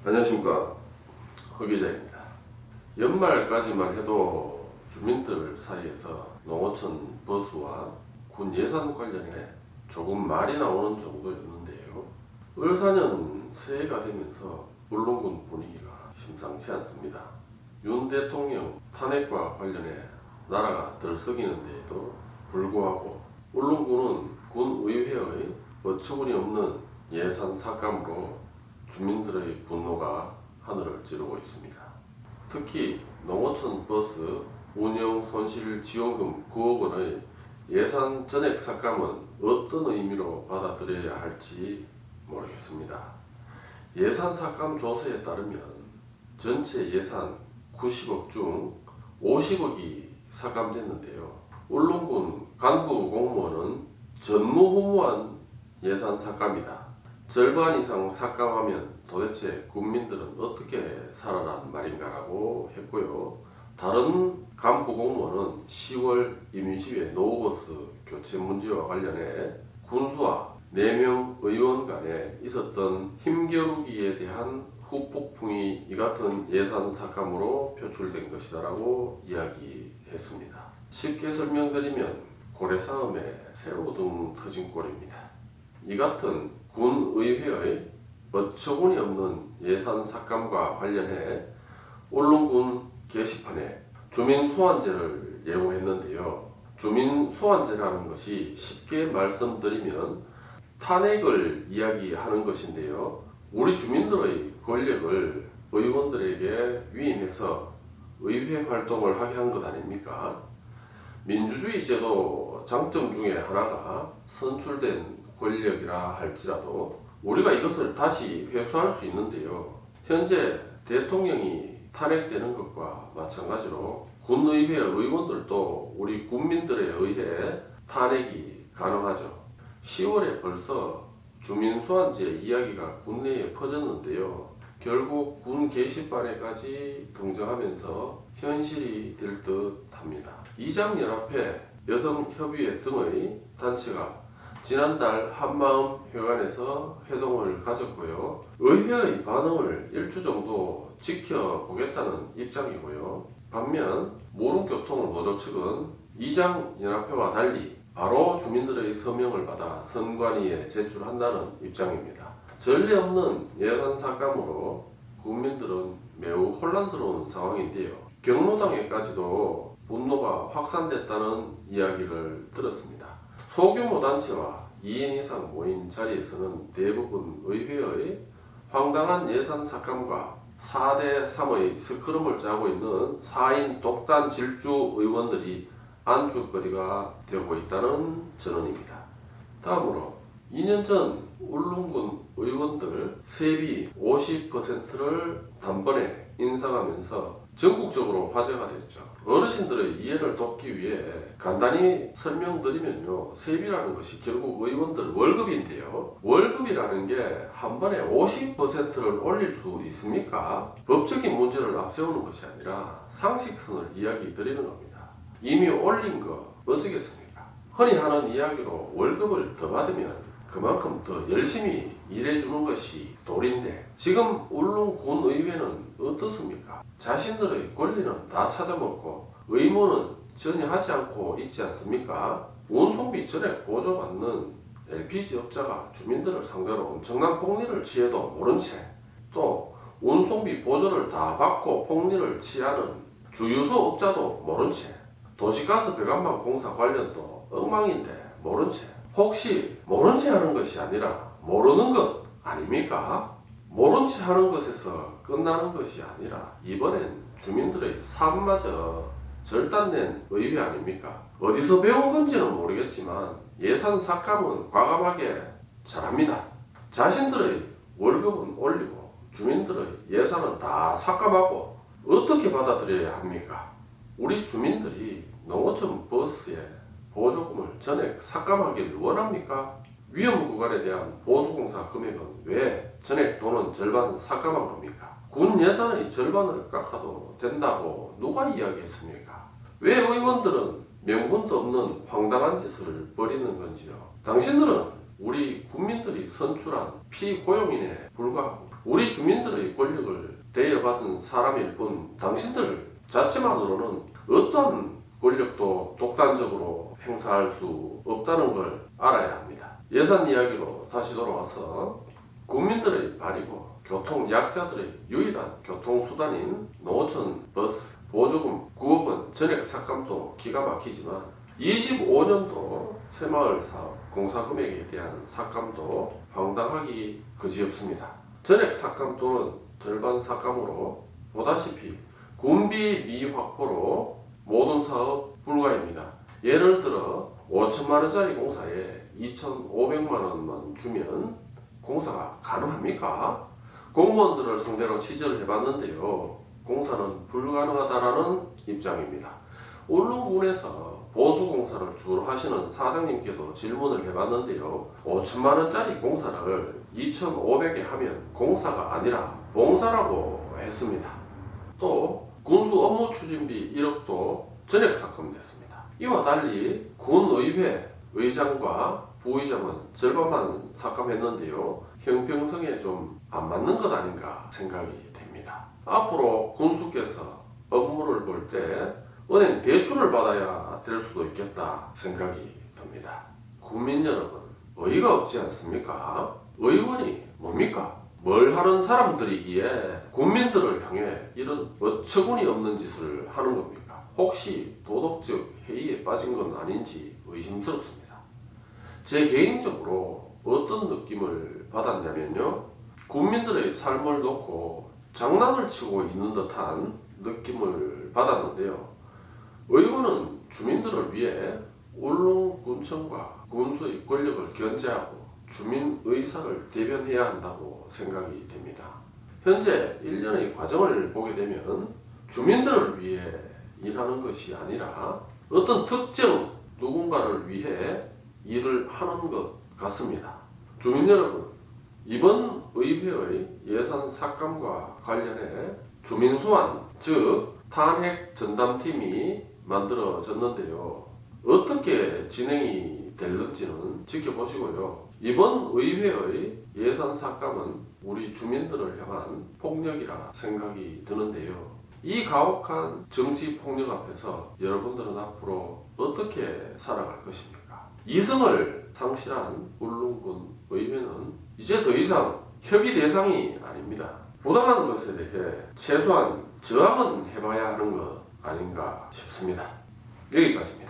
안녕하십니까, 허 기자입니다. 연말까지만 해도 주민들 사이에서 농어촌 버스와 군 예산 관련해 조금 말이 나오는 정도였는데요. 을사년 새해가 되면서 울릉군 분위기가 심상치 않습니다. 윤 대통령 탄핵과 관련해 나라가 들썩이는데에도 불구하고 울릉군은 군의회의 어처구니 없는 예산 삭감으로 주민들의 분노가 하늘을 찌르고 있습니다. 특히 농어촌 버스 운영 손실 지원금 9억 원의 예산 전액 삭감은 어떤 의미로 받아들여야 할지 모르겠습니다. 예산 삭감 조서에 따르면 전체 예산 90억 중 50억이 삭감됐는데요. 울릉군 간부 공무원은 전무후무한 예산 삭감이다. 절반 이상 삭감하면 도대체 국민들은 어떻게 살아란 말인가라고 했고요. 다른 간부 공무원은 10월 이민시회 노후버스 교체 문제와 관련해 군수와 4명 의원 간에 있었던 힘겨루기에 대한 후폭풍이 이 같은 예산 삭감으로 표출된 것이다라고 이야기했습니다. 쉽게 설명드리면 고래싸움에 새우등 터진 꼴입니다. 이 같은 군의회의 어처구니 없는 예산 삭감과 관련해 울릉군 게시판에 주민소환제를 예고했는데요. 주민소환제라는 것이 쉽게 말씀드리면 탄핵을 이야기하는 것인데요. 우리 주민들의 권력을 의원들에게 위임해서 의회 활동을 하게 한 것 아닙니까? 민주주의 제도 장점 중에 하나가 선출된 권력이라 할지라도 우리가 이것을 다시 회수할 수 있는데요. 현재 대통령이 탄핵되는 것과 마찬가지로 군의회 의원들도 우리 국민들에 의해 탄핵이 가능하죠. 10월에 벌써 주민소환제 이야기가 국내에 퍼졌는데요. 결국 군 게시판에까지 등장하면서 현실이 될 듯합니다. 이장연합회, 여성협의회 등의 단체가 지난달 한마음회관에서 회동을 가졌고요. 의회의 반응을 일주 정도 지켜보겠다는 입장이고요. 반면 모름교통노조 측은 이장연합회와 달리 바로 주민들의 서명을 받아 선관위에 제출한다는 입장입니다. 전례 없는 예산 삭감으로 국민들은 매우 혼란스러운 상황인데요. 경로당에까지도 분노가 확산됐다는 이야기를 들었습니다. 소규모 단체와 2인 이상 모인 자리에서는 대부분 의회의 황당한 예산 삭감과 4대3의 스크럼을 짜고 있는 4인 독단 질주 의원들이 안주거리가 되고 있다는 전언입니다. 다음으로 2년 전 울릉군 의원들 세비 50%를 단번에 인상하면서 전국적으로 화제가 됐죠. 어르신들의 이해를 돕기 위해 간단히 설명드리면요. 세비라는 것이 결국 의원들 월급인데요. 월급이라는 게 한 번에 50%를 올릴 수 있습니까? 법적인 문제를 앞세우는 것이 아니라 상식선을 이야기 드리는 겁니다. 이미 올린 거 어쩌겠습니까? 흔히 하는 이야기로 월급을 더 받으면 그만큼 더 열심히 일해주는 것이 도리인데 지금 울릉군 의회는 어떻습니까? 자신들의 권리는 다 찾아먹고 의무는 전혀 하지 않고 있지 않습니까? 운송비 전액 보조받는 LPG 업자가 주민들을 상대로 엄청난 폭리를 취해도 모른 채 또 운송비 보조를 다 받고 폭리를 취하는 주유소 업자도 모른 채 도시가스 배관망 공사 관련도 엉망인데 모른 채 혹시 모른 채 하는 것이 아니라 모르는 것 아닙니까? 모른 채 하는 것에서 끝나는 것이 아니라 이번엔 주민들의 삶마저 절단낸 의회 아닙니까? 어디서 배운 건지는 모르겠지만 예산 삭감은 과감하게 잘합니다. 자신들의 월급은 올리고 주민들의 예산은 다 삭감하고 어떻게 받아들여야 합니까? 우리 주민들이 농어촌 버스에 보조금을 전액 삭감하기를 원합니까? 위험 구간에 대한 보수공사 금액은 왜 전액 또는 절반 삭감한 겁니까? 군 예산의 절반을 깎아도 된다고 누가 이야기했습니까? 왜 의원들은 명분도 없는 황당한 짓을 벌이는 건지요? 당신들은 우리 국민들이 선출한 피고용인에 불과하고 우리 주민들의 권력을 대여받은 사람일 뿐 당신들 자체만으로는 어떠한 권력도 독단적으로 행사할 수 없다는 걸 알아야 합니다. 예산 이야기로 다시 돌아와서 국민들의 발이고 교통 약자들의 유일한 교통수단인 농어촌 버스 보조금 9억 원 전액 삭감도 기가 막히지만 25년도 새마을 사업 공사 금액에 대한 삭감도 황당하기 그지없습니다. 전액 삭감 또는 절반 삭감으로 보다시피 군비 미확보로 모든 사업 불가입니다. 예를 들어 5천만 원짜리 공사에 2,500만 원만 주면 공사가 가능합니까? 공무원들을 상대로 취재를 해봤는데요. 공사는 불가능하다라는 입장입니다. 울릉군에서 보수공사를 주로 하시는 사장님께도 질문을 해봤는데요. 5천만 원짜리 공사를 2,500에 하면 공사가 아니라 봉사라고 했습니다. 또 군수 업무 추진비 1억도 전액 삭감됐습니다. 이와 달리 군의회 의장과 부의장은 절반만 삭감했는데요. 형평성에 좀 안 맞는 것 아닌가 생각이 됩니다. 앞으로 군수께서 업무를 볼 때 은행 대출을 받아야 될 수도 있겠다 생각이 듭니다. 국민 여러분, 의의가 없지 않습니까? 의원이 뭡니까? 뭘 하는 사람들이기에 국민들을 향해 이런 어처구니 없는 짓을 하는 겁니까? 혹시 도덕적 해이에 빠진 건 아닌지 의심스럽습니다. 제 개인적으로 어떤 느낌을 받았냐면요. 국민들의 삶을 놓고 장난을 치고 있는 듯한 느낌을 받았는데요. 의원은 주민들을 위해 울릉군청과 군수의 권력을 견제하고 주민 의사를 대변해야 한다고 생각이 됩니다. 현재 1년의 과정을 보게 되면 주민들을 위해 일하는 것이 아니라 어떤 특정 누군가를 위해 일을 하는 것 같습니다. 주민 여러분, 이번 의회의 예산 삭감과 관련해 주민소환, 즉 탄핵 전담팀이 만들어졌는데요. 어떻게 진행이 될는지는 지켜보시고요. 이번 의회의 예산 삭감은 우리 주민들을 향한 폭력이라 생각이 드는데요. 이 가혹한 정치 폭력 앞에서 여러분들은 앞으로 어떻게 살아갈 것입니까? 이성을 상실한 울릉군 의회는 이제 더 이상 협의 대상이 아닙니다. 부당한 것에 대해 최소한 저항은 해봐야 하는 것 아닌가 싶습니다. 여기까지입니다.